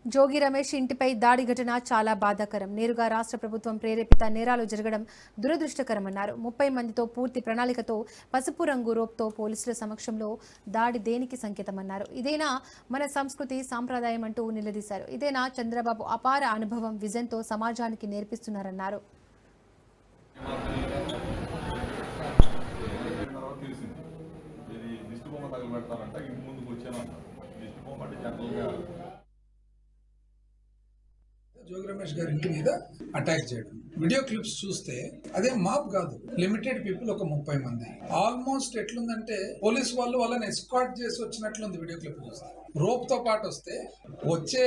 జోగి రమేష్ ఇంటిపై దాడి ఘటన చాలా బాధాకరం. నేరుగా రాష్ట్ర ప్రభుత్వం ప్రేరేపిత నేరాలు జరగడం దురదృష్టకరమన్నారు. 30 మందితో పూర్తి ప్రణాళికతో పసుపు రంగు రోప్తో పోలీసుల సమక్షంలో దాడి దేనికి సంకేతమన్నారు. ఇదేనా మన సంస్కృతి సాంప్రదాయం అంటూ నిలదీశారు. ఇదేనా చంద్రబాబు అపార అనుభవం విజన్తో సమాజానికి నేర్పిస్తున్నారన్నారు. జోగి రమేష్ గారి ఇంటి మీద అటాక్ చేయడం, వీడియో క్లిప్స్ చూస్తే అదే మాప్ కాదు, లిమిటెడ్ పీపుల్, ఒక 30 మంది. ఆల్మోస్ట్ ఎట్లుందంటే పోలీస్ వాళ్ళు వాళ్ళని ఎస్కార్ట్ చేసి వచ్చినట్లుంది. వీడియో క్లిప్ చూస్తే రోప్ తో పాటు వస్తే వచ్చే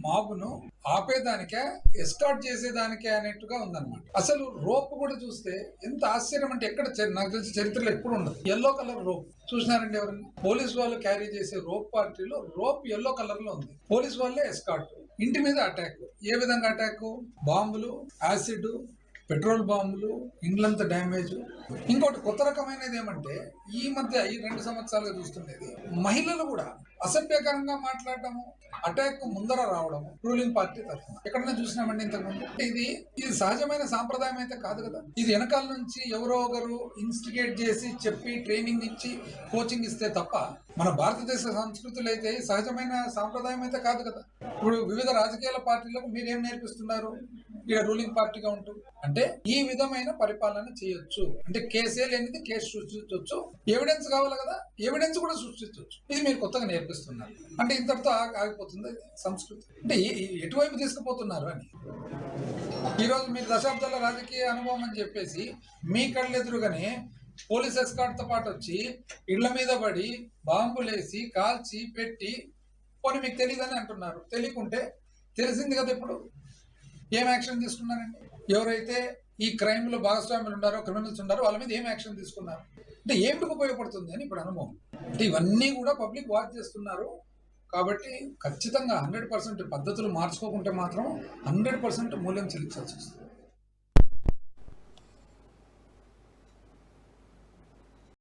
మాబును ఆపేదానికే, ఎస్కార్ట్ చేసేదానికే అనేట్టుగా ఉందన్నమాట. అసలు రోప్ కూడా చూస్తే ఎంత ఆశ్చర్యం అంటే, ఎక్కడ నాకు తెలిసి చరిత్రలో ఎప్పుడు ఉండదు. ఎల్లో కలర్ రోప్ చూసినారండి ఎవరైనా? పోలీస్ వాళ్ళు క్యారీ చేసే రోప్ పార్టీలో రోప్ ఎల్లో కలర్ లో ఉంది. పోలీస్ వాళ్ళే ఎస్కార్ట్. ఇంటి మీద అటాక్. ఏ విధంగా అటాక్? బాంబులు, యాసిడ్, పెట్రోల్ బాంబులు, ఇండ్లంతా డ్యామేజ్. ఇంకోటి కొత్త రకమైనది ఏమంటే, ఈ మధ్య ఈ 2 సంవత్సరాలుగా చూస్తుండేది, మహిళలు కూడా అసభ్యకరంగా మాట్లాడటము, అటాక్ ముందర రావడము రూలింగ్ పార్టీ తరఫున ఎక్కడైనా చూసినామండి ఇంతకుముందు. ఇది సహజమైన సాంప్రదాయం అయితే కాదు కదా. ఇది వెనకాల నుంచి ఎవరో ఒకరు ఇన్స్టిగేట్ చేసి చెప్పి ట్రైనింగ్ ఇచ్చి కోచింగ్ ఇస్తే తప్ప మన భారతదేశ సంస్కృతులు అయితే సహజమైన సాంప్రదాయం అయితే కాదు కదా. ఇప్పుడు వివిధ రాజకీయాల పార్టీలకు మీరేం నేర్పిస్తున్నారు? ఇక్కడ రూలింగ్ పార్టీగా ఉంటూ అంటే ఈ విధమైన పరిపాలన చేయొచ్చు అంటే, కేసే లేనిది కేసు సృష్టించవచ్చు, ఎవిడెన్స్ కావాలి కదా, ఎవిడెన్స్ కూడా సృష్టించవచ్చు. ఇది మీరు కొత్తగా నేర్పిస్తున్నారు అంటే ఇంతటితో ఆగిపోతుంది సంస్కృతి. అంటే ఎటువైపు తీసుకుపోతున్నారు అని. ఈరోజు మీరు దశాబ్దాల రాజకీయ అనుభవం అని చెప్పేసి మీ కళ్ళెదురుగానే పోలీస్ ఎస్కార్ట్ తో పాటు వచ్చి ఇళ్ల మీద పడి బాంబులేసి కాల్చి పెట్టి పోనీ మీకు తెలియదని అంటున్నారు. తెలియకుంటే తెలిసింది కదా ఇప్పుడు ఏం యాక్షన్ తీసుకున్నారండి? ఎవరైతే ఈ క్రైమ్ లో భాగస్వాములు ఉన్నారో, క్రిమినల్స్ ఉన్నారో వాళ్ళ మీద ఏం యాక్షన్ తీసుకున్నారు అంటే ఏమిటికి ఉపయోగపడుతుంది అని ఇప్పుడు అనుభవం. అంటే ఇవన్నీ కూడా పబ్లిక్ వాచ్ చేస్తున్నారు కాబట్టి ఖచ్చితంగా 100% పద్ధతులు మార్చుకోకుంటే మాత్రం 100% మూల్యం చెల్లించాల్సి వస్తుంది.